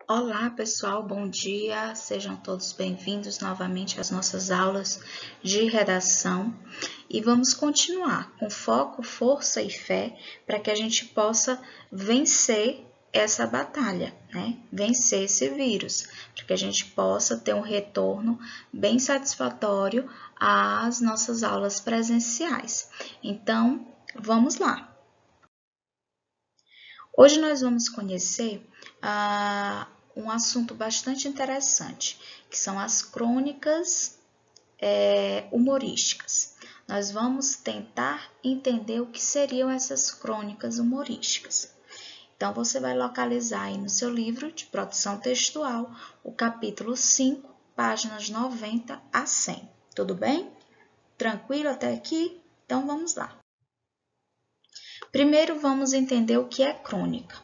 Olá, pessoal, bom dia. Sejam todos bem-vindos novamente às nossas aulas de redação e vamos continuar com foco, força e fé para que a gente possa vencer essa batalha, né? Vencer esse vírus, para que a gente possa ter um retorno bem satisfatório às nossas aulas presenciais. Então, vamos lá. Hoje nós vamos conhecer um assunto bastante interessante, que são as crônicas humorísticas. Nós vamos tentar entender o que seriam essas crônicas humorísticas. Então, você vai localizar aí no seu livro de produção textual o capítulo 5, páginas 90 a 100. Tudo bem? Tranquilo até aqui? Então, vamos lá. Primeiro, vamos entender o que é crônica.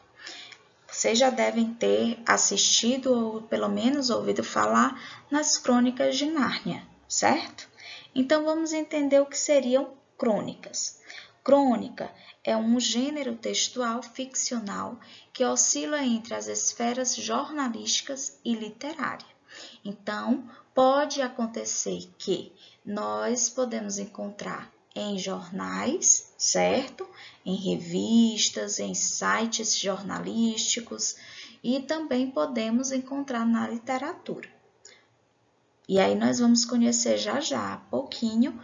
Vocês já devem ter assistido ou pelo menos ouvido falar nas crônicas de Nárnia, certo? Então vamos entender o que seriam crônicas. Crônica é um gênero textual ficcional que oscila entre as esferas jornalísticas e literária. Então, pode acontecer que nós podemos encontrar em jornais, certo? Em revistas, em sites jornalísticos e também podemos encontrar na literatura. E aí nós vamos conhecer já pouquinho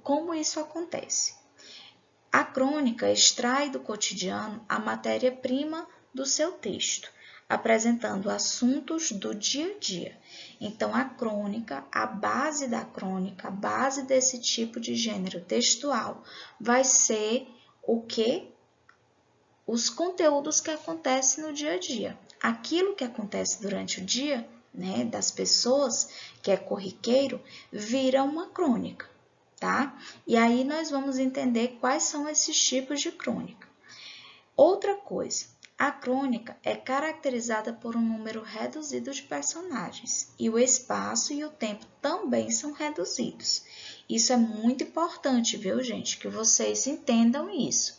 como isso acontece. A crônica extrai do cotidiano a matéria-prima do seu texto, apresentando assuntos do dia a dia. Então, a crônica, a base da crônica, a base desse tipo de gênero textual, vai ser o quê? Os conteúdos que acontecem no dia a dia. Aquilo que acontece durante o dia, né, das pessoas, que é corriqueiro, vira uma crônica, tá? E aí nós vamos entender quais são esses tipos de crônica. Outra coisa, a crônica é caracterizada por um número reduzido de personagens e o espaço e o tempo também são reduzidos. Isso é muito importante, viu, gente? Que vocês entendam isso.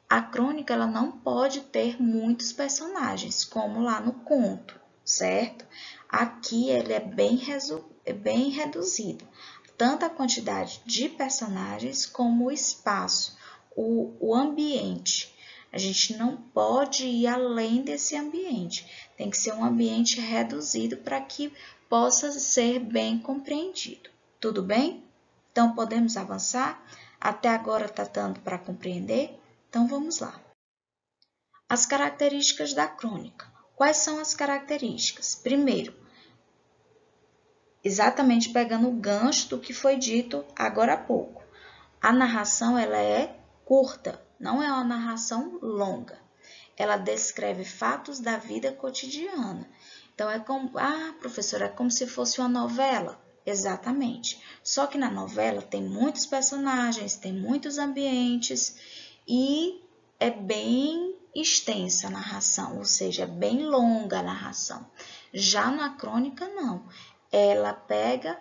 A crônica ela não pode ter muitos personagens, como lá no conto, certo? Aqui ele é bem reduzido, tanto a quantidade de personagens como o espaço, o ambiente. A gente não pode ir além desse ambiente, tem que ser um ambiente reduzido para que possa ser bem compreendido. Tudo bem? Então, podemos avançar? Até agora está dando para compreender? Então, vamos lá. As características da crônica. Quais são as características? Primeiro, exatamente pegando o gancho do que foi dito agora há pouco. A narração ela é curta, não é uma narração longa. Ela descreve fatos da vida cotidiana. Então, é como, professora, é como se fosse uma novela. Exatamente. Só que na novela tem muitos personagens, tem muitos ambientes e é bem extensa a narração, ou seja, é bem longa a narração. Já na crônica, não. Ela pega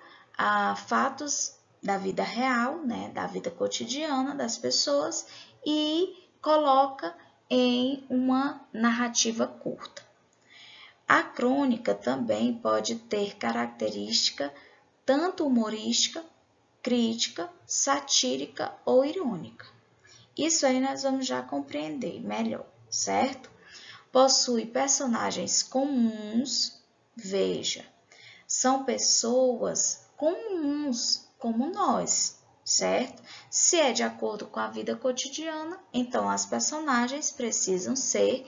fatos da vida real, né, da vida cotidiana das pessoas e coloca em uma narrativa curta. A crônica também pode ter característica tanto humorística, crítica, satírica ou irônica. Isso aí nós vamos já compreender melhor, certo? Possui personagens comuns, veja, são pessoas comuns como nós, certo? Se é de acordo com a vida cotidiana, então as personagens precisam ser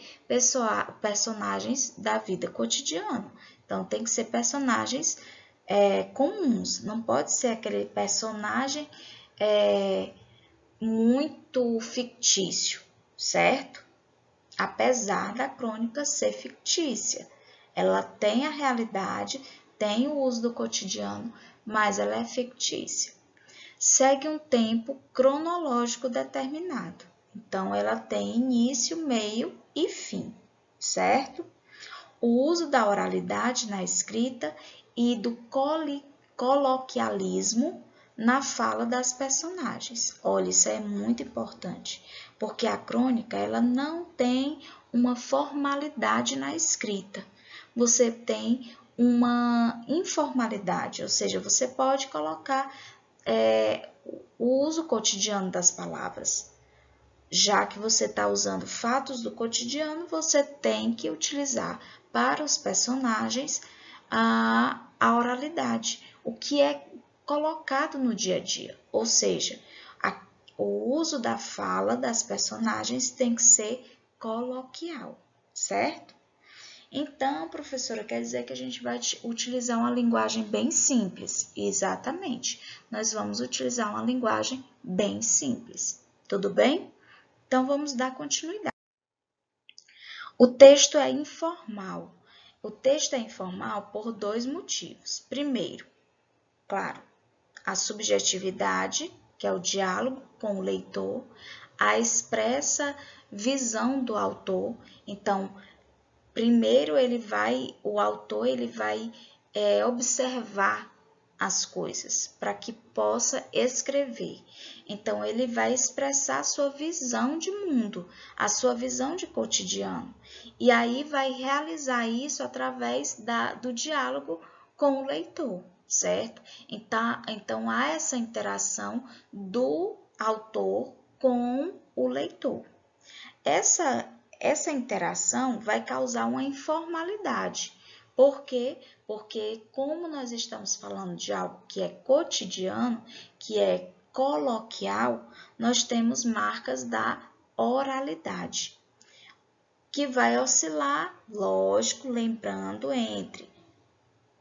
personagens da vida cotidiana. Então tem que ser personagens comuns, não pode ser aquele personagem muito fictício, certo? Apesar da crônica ser fictícia, ela tem a realidade, tem o uso do cotidiano, mas ela é fictícia. Segue um tempo cronológico determinado. Então, ela tem início, meio e fim, certo? O uso da oralidade na escrita e do coloquialismo na fala das personagens. Olha, isso é muito importante, porque a crônica ela não tem uma formalidade na escrita. você tem uma informalidade, ou seja, você pode colocar o uso cotidiano das palavras. Já que você está usando fatos do cotidiano, você tem que utilizar para os personagens a oralidade, o que é colocado no dia a dia, ou seja, o uso da fala das personagens tem que ser coloquial, certo? Então, professora, quer dizer que a gente vai utilizar uma linguagem bem simples. Exatamente, nós vamos utilizar uma linguagem bem simples. Tudo bem? Então, vamos dar continuidade. O texto é informal. O texto é informal por dois motivos. Primeiro, claro, a subjetividade, que é o diálogo com o leitor, a expressa visão do autor. Então, primeiro o autor vai observar as coisas para que possa escrever. Então, ele vai expressar a sua visão de mundo, a sua visão de cotidiano. E aí vai realizar isso através do diálogo com o leitor, certo? Então há essa interação do autor com o leitor. Essa interação vai causar uma informalidade. Por quê? Porque como nós estamos falando de algo que é cotidiano, que é coloquial, nós temos marcas da oralidade, que vai oscilar, lógico, lembrando, entre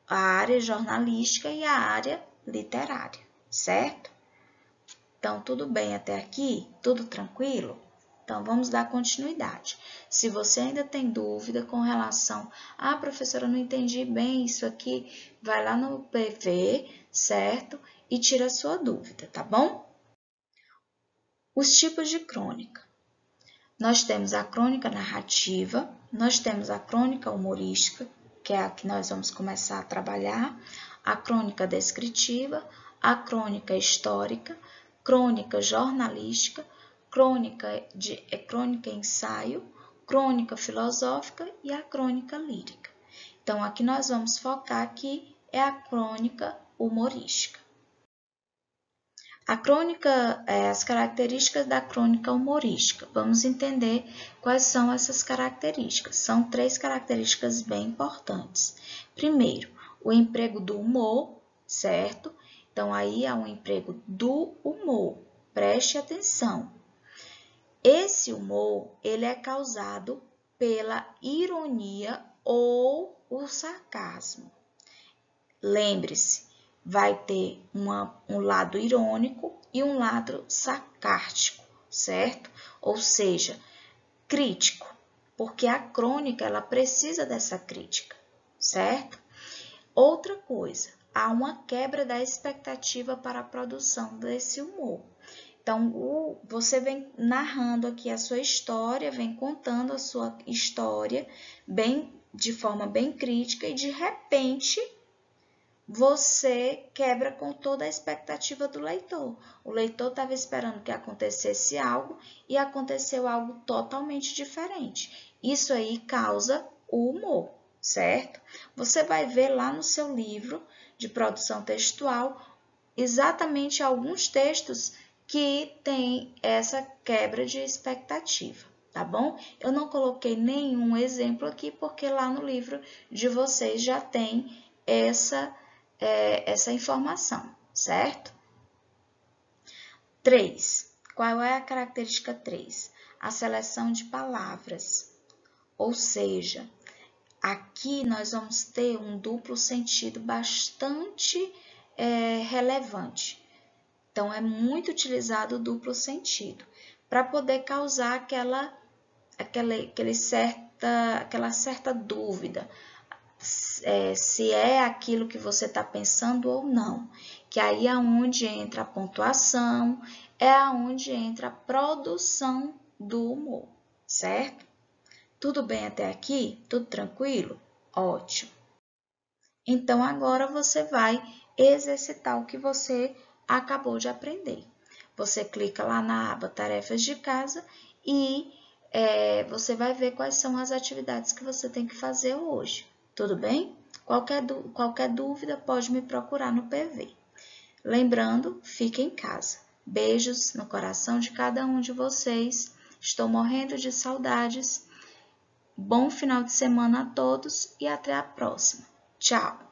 a área jornalística e a área literária, certo? Então, tudo bem até aqui? Tudo tranquilo? Então, vamos dar continuidade. Se você ainda tem dúvida com relação professora, eu não entendi bem isso aqui, vai lá no PV, certo? E tira a sua dúvida, tá bom? Os tipos de crônica. Nós temos a crônica narrativa, nós temos a crônica humorística, que é a que nós vamos começar a trabalhar, a crônica descritiva, a crônica histórica, crônica jornalística, crônica ensaio, crônica filosófica e a crônica lírica. Então, aqui nós vamos focar aqui é a crônica humorística. A crônica, as características da crônica humorística. Vamos entender quais são essas características. São 3 características bem importantes. Primeiro, o emprego do humor, certo? Então, aí há um emprego do humor. Preste atenção. Esse humor, ele é causado pela ironia ou o sarcasmo. Lembre-se, vai ter um lado irônico e um lado sarcástico, certo? Ou seja, crítico, porque a crônica ela precisa dessa crítica, certo? Outra coisa, há uma quebra da expectativa para a produção desse humor. Então, você vem narrando aqui a sua história, vem contando a sua história de forma bem crítica e, de repente, você quebra com toda a expectativa do leitor. O leitor estava esperando que acontecesse algo e aconteceu algo totalmente diferente. Isso aí causa o humor, certo? Você vai ver lá no seu livro de produção textual exatamente alguns textos que tem essa quebra de expectativa, tá bom? Eu não coloquei nenhum exemplo aqui porque lá no livro de vocês já tem essa informação, certo? 3. Qual é a característica 3? A seleção de palavras. Ou seja, aqui nós vamos ter um duplo sentido bastante relevante. Então, é muito utilizado o duplo sentido para poder causar aquela certa dúvida. Se é aquilo que você está pensando ou não, que aí é onde entra a pontuação, é onde entra a produção do humor, certo? Tudo bem até aqui? Tudo tranquilo? Ótimo! Então, agora você vai exercitar o que você acabou de aprender. Você clica lá na aba Tarefas de Casa e você vai ver quais são as atividades que você tem que fazer hoje, Tudo bem? Qualquer dúvida pode me procurar no PV. Lembrando, fique em casa. Beijos no coração de cada um de vocês. Estou morrendo de saudades. Bom final de semana a todos e até a próxima. Tchau!